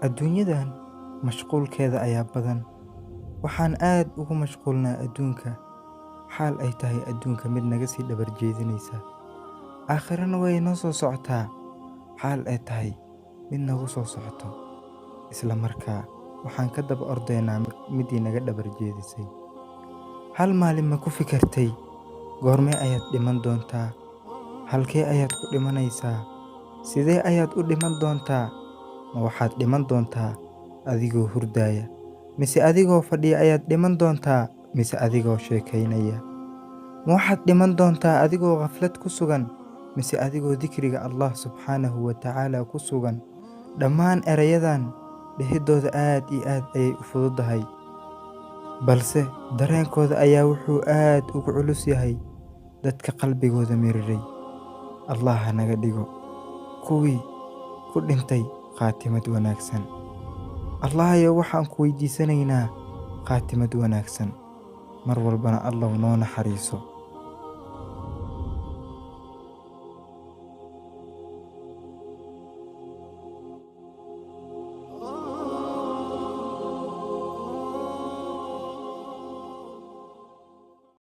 Adduunyadan mashquulkeeda ayaa badan. Waxaan aad ugu mashquulnaa adduunka, xaal ay tahay adduunka mid naga sii dhabar jeedinaysa. Aakhirana way noo soo socotaa, xaal ay tahay mid nagu soo socoto. Isla markaa waxaan ka daba ordaynaa midii naga dhabar jeedisay. Hal maalin ma ku fikirtay goormee ayaad dhiman doontaa? Halkee ayaad ku dhimanaysaa? Sidee ayaad u dhiman doontaa? Ma waxaad dhiman doontaa adigoo hurdaaya, mise adigoo fadhiya ayaad dhiman doontaa, mise adigoo sheekaynaya? Ma waxaad dhiman doontaa adigoo ghaflad ku sugan, mise adigoo dikriga Allah subxaanahu wa tacaala ku sugan? Dhammaan erayadan dhehidooda aad iyo aad ayay u fududahay, balse dareenkooda ayaa wuxuu aad ugu culus yahay dadka qalbigooda miriray. Allah ha naga dhigo kuwii ku dhintay khaatimad wanaagsan. Allahayow waxaan ku weydiisanaynaa khaatimad wanaagsan, mar walbana Allow noo naxariiso.